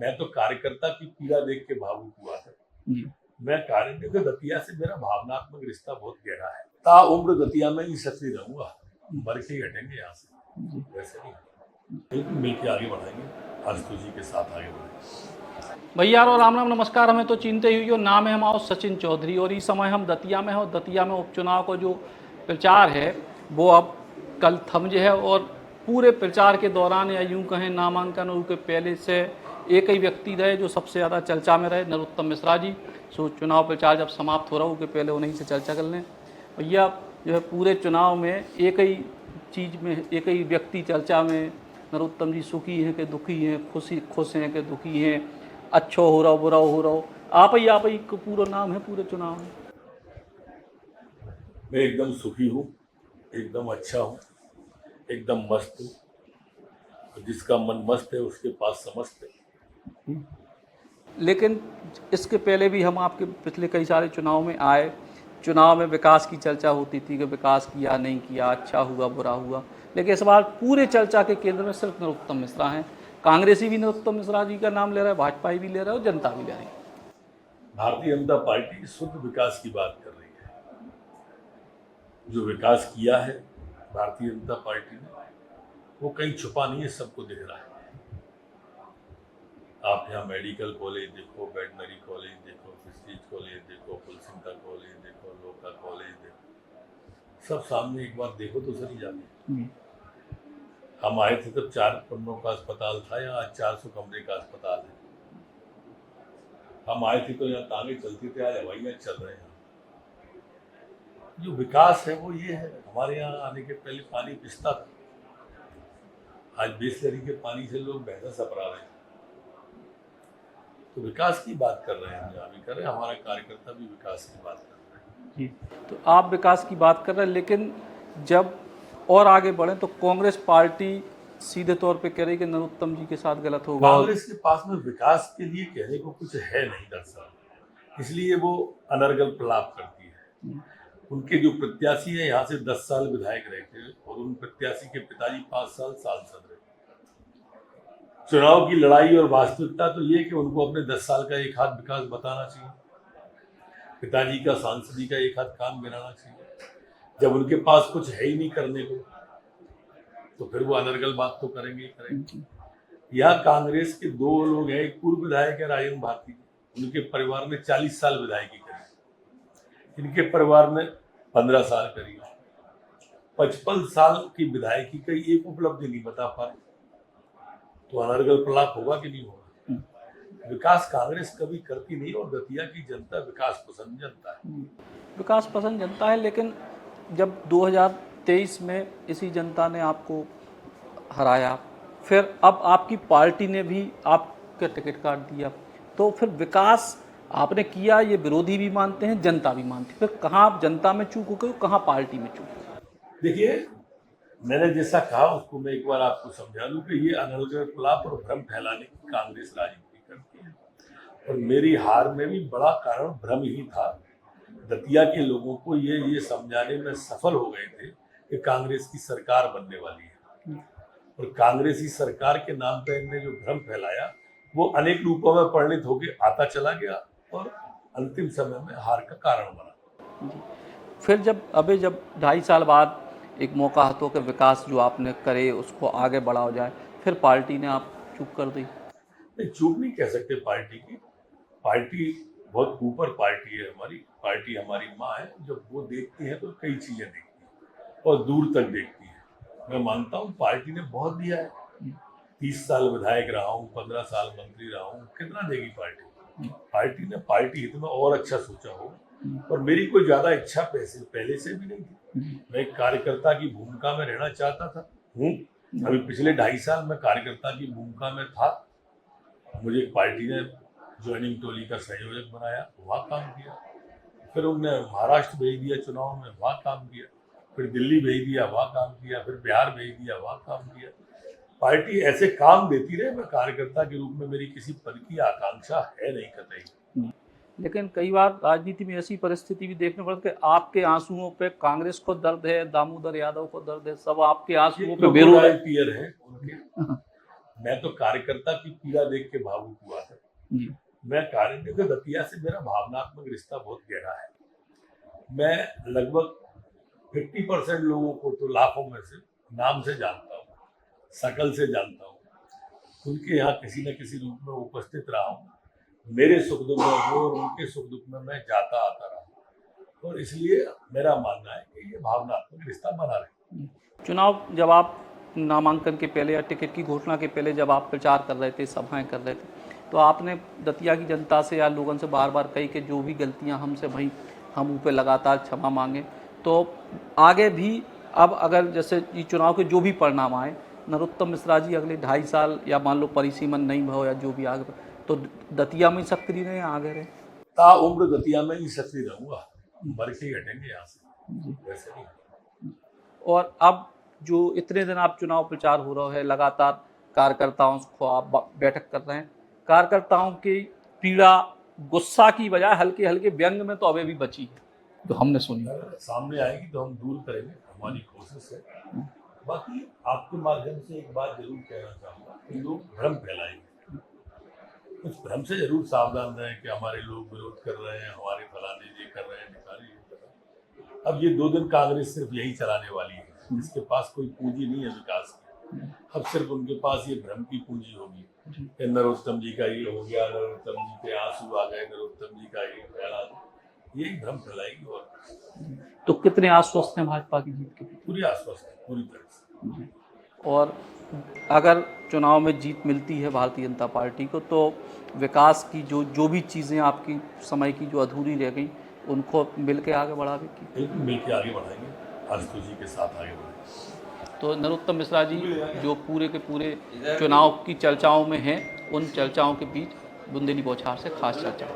मैं तो कार्यकर्ता की पीड़ा देख के भावुक हुआ था जी। मैं कार्यकर्ता दतिया से मेरा भावनात्मक रिश्ता बहुत गहरा है। ताउम्र दतिया में ही सक्रिय रहूंगा, मर के ही हटेंगे यहाँ से, वैसे नहीं बिल्कुल मिलकर आगे बढ़ाएंगे, आशुतोष जी के साथ आगे बढ़ेंगे। भैया और राम राम नमस्कार। हमें तो चिंते हुई जो नाम है हमारा सचिन चौधरी और इस समय हम दतिया में हैं और दतिया में उपचुनाव का जो प्रचार है वो अब कल थम है और पूरे प्रचार के दौरान या यूं कहें नामांकन के पहले से एक ही व्यक्ति रहे जो सबसे ज़्यादा चर्चा में रहे, नरोत्तम मिश्रा जी। सो चुनाव प्रचार जब समाप्त हो रहा हो उसके पहले उन्हीं से चर्चा कर लें। भैया जो है पूरे चुनाव में एक ही चीज़ में एक ही व्यक्ति चर्चा में, नरोत्तम जी सुखी हैं कि दुखी हैं, खुश हैं कि दुखी हैं, अच्छो हो रहा हो बुरा हो रहा हो, आप ही पूरा नाम है पूरे चुनाव में। मैं एकदम सुखी हूँ, एकदम अच्छा हूँ, एकदम मस्त हूँ। जिसका मन मस्त है उसके पास समस्त है। लेकिन इसके पहले भी हम आपके पिछले कई सारे चुनाव में आए, चुनाव में विकास की चर्चा होती थी कि विकास किया नहीं किया, अच्छा हुआ बुरा हुआ, लेकिन इस बार पूरे चर्चा के केंद्र में सिर्फ नरोत्तम मिश्रा हैं। कांग्रेसी भी नरोत्तम मिश्रा जी का नाम ले रहा है, भाजपा भी ले रहा है और जनता भी ले रही है। भारतीय जनता पार्टी शुद्ध विकास की बात कर रही है। जो विकास किया है भारतीय जनता पार्टी ने वो कहीं छुपा नहीं है, सबको दिख रहा है। आप यहाँ मेडिकल कॉलेज देखो, वेटनरी कॉलेज देखो, फिशरीज कॉलेज देखो, पुलसिंगा कॉलेज देखो, लोका कॉलेज देखो, सब सामने एक बार देखो तो सही जाते। हम आए थे तब 4 पन्नों का अस्पताल था, यहाँ आज 400 कमरे का अस्पताल है। हम आए थे तो यहाँ तांगे चलती थे, आज हवाइयाँ चल रहे हैं। जो विकास है वो ये है, हमारे यहाँ आने के पहले पानी पिसता था, आज बिसलरी के पानी से लोग बेहतर सपरा रहे हैं। तो विकास की बात कर रहे हैं, हम यहाँ भी कर रहे हैं, हमारे कार्यकर्ता भी विकास की बात कर रहे हैं। जी, तो आप विकास की बात कर रहे हैं, लेकिन जब और आगे बढ़े तो कांग्रेस पार्टी सीधे तौर पे कह रही कि नरोत्तम जी के साथ गलत होगा। कांग्रेस के पास में विकास के लिए कहने को कुछ है नहीं दरअसल, इसलिए वो अनर्गल प्रलाप करती है। उनके जो प्रत्याशी है यहाँ से 10 साल विधायक रहे थे और उन प्रत्याशी के पिताजी 5 साल सांसद रहे। चुनाव की लड़ाई और वास्तविकता तो ये कि उनको अपने 10 साल का एक हाथ विकास बताना चाहिए, पिताजी का सांसदी का एक हाथ काम गिनाना चाहिए। जब उनके पास कुछ है ही नहीं करने को तो फिर वो अनर्गल बात तो करेंगे ही करेंगे। यहाँ कांग्रेस के 2 लोग हैं, एक पूर्व विधायक है राजेंद्र भारती, उनके परिवार ने 40 साल विधायकी करी, इनके परिवार ने 15 साल करी। 55 साल की विधायकी का एक उपलब्धि नहीं बता पा रहे, तो अनर्गल प्रलाप होगा कि नहीं होगा। विकास कांग्रेस कभी करती नहीं और दतिया की जनता विकास पसंद जनता है। विकास पसंद जनता है, लेकिन जब 2023 में इसी जनता ने आपको हराया, फिर अब आपकी पार्टी ने भी आपका टिकट काट दिया, तो फिर विकास आपने किया ये विरोधी भी मानते हैं, जनता भी मानती है, फिर कहाँ आप जनता में चूक हो गए, कहाँ पार्टी में चूक हो? देखिए, मैंने जैसा कहा उसको मैं एक बार आपको समझा दूं कि ये अनर्गल प्रलाप और भ्रम फैलाने की कांग्रेस राजनीति करती है और मेरी हार में भी बड़ा कारण भ्रम ही था। दतिया के लोगों को ये समझाने में सफल हो गए थे कि कांग्रेस की सरकार बनने वाली है और कांग्रेसी सरकार के नाम पर इनने जो भ्रम फैलाया वो अनेक रूपों में परिणित होकर आता चला गया और अंतिम समय में हार का कारण बना। फिर जब 2.5 साल बाद एक मौका हाथों के विकास जो आपने करे उसको आगे बढ़ाओ जाए, फिर पार्टी ने आप चूक कर दी। नहीं, चूक नहीं कह सकते पार्टी की, पार्टी बहुत ऊपर पार्टी है हमारी, पार्टी हमारी माँ है। जब वो देखती है तो कई चीजें देखती है और दूर तक देखती है। मैं मानता हूँ पार्टी ने बहुत दिया है, 30 साल विधायक रहा हूँ, 15 साल मंत्री रहा हूँ, कितना देगी पार्टी। पार्टी ने पार्टी हित में और अच्छा सोचा हो और मेरी कोई ज्यादा इच्छा पहले से भी नहीं थी। मैं एक कार्यकर्ता की भूमिका में रहना चाहता था, अभी पिछले 2.5 साल में कार्यकर्ता की भूमिका में था। मुझे पार्टी ने ज्वाइनिंग टोली का संयोजक बनाया, वहाँ काम किया, फिर उन्होंने महाराष्ट्र भेज दिया चुनाव में, वहाँ काम किया, फिर दिल्ली भेज दिया, वहाँ काम किया, फिर बिहार भेज दिया, वहाँ काम किया। पार्टी ऐसे काम देती रहे, मैं कार्यकर्ता के रूप में मेरी किसी पद की आकांक्षा है नहीं कतई। लेकिन कई बार राजनीति में ऐसी परिस्थिति भी देखने पड़ती है कि आपके आंसुओं पे कांग्रेस को दर्द है, दामोदर यादव को दर्द है, सब आपके आंसुओं पे बेरोजगार पियर है उनके। मैं तो कार्यकर्ता की पीड़ा देख के भावुक हुआ था। जी मैं देखो, दतिया से मेरा भावनात्मक रिश्ता बहुत गहरा है। मैं लगभग 50% लोगों को तो लाखों में से नाम से जानता हूँ, शकल से जानता हूँ, उनके यहाँ किसी न किसी रूप में उपस्थित रहा हूँ। मेरे सुख दुख में वो और उनके सुख दुख में मैं जाता आता रहा, और इसलिए मेरा मानना है कि ये भावनात्मक रिश्ता बना रहे। चुनाव जब आप नामांकन के पहले या टिकट की घोषणा के पहले जब आप प्रचार कर रहे थे, सभाएं कर रहे थे, तो आपने दतिया की जनता से या लोगों से बार बार कही कि जो भी गलतियां हमसे भाई हम ऊपर लगातार क्षमा मांगे। तो आगे भी अब अगर जैसे ये चुनाव के जो भी परिणाम आए, नरोत्तम मिश्रा जी अगले 2.5 साल या मान लो परिसीमन नहीं भाव या जो भी आगे, तो दतिया में सक्रिय रहे, आगे रहे। ताउम्र दतिया में ही सक्रिय रहूंगा, मर के हटेंगे यहाँ से, वैसे नहीं। और अब जो इतने दिन आप चुनाव प्रचार हो रहा है, लगातार कार्यकर्ताओं को आप बैठक कर रहे हैं, कार्यकर्ताओं की पीड़ा गुस्सा की बजाय हल्के हल्के व्यंग में तो अभी भी बची है, जो हमने सुनी। सामने आएगी तो हम दूर करेंगे, हमारी कोशिश है। बाकी आपके माध्यम से एक बात जरूर कहना चाहूँगा कि लोग भ्रम फैलाएंगे, कुछ भ्रम से जरूर सावधान रहें कि हमारे लोग विरोध कर रहे हैं, हमारे फलाने ये कर रहे हैं, निकाले ये कर रहे हैं। अब ये 2 दिन कांग्रेस सिर्फ यही चलाने वाली है, जिसके पास कोई पूंजी नहीं है विकास की। अब सिर्फ उनके पास ये भ्रम की पूंजी होगी कि नरोत्तम जी का ये हो गया, नरोत्तम जी के आंसू आ गए, नरोत्तम जी का ये फैला, यही भ्रम फैलाएगी। और तो कितने आश्वस्त हैं भाजपा की जीत के? पूरी आश्वस्त है, पूरी तरह से। और अगर चुनाव में जीत मिलती है भारतीय जनता पार्टी को, तो विकास की जो भी चीज़ें आपकी समय की जो अधूरी रह गई, उनको मिल के आगे बढ़ावे की, बिल्कुल मिल के आगे बढ़ाएंगे, आशुतोष जी के साथ आगे बढ़ाएंगे। तो नरोत्तम मिश्रा जी जो पूरे के पूरे चुनाव की चर्चाओं में हैं, उन चर्चाओं के बीच बुंदेली बौछार से खास चर्चा।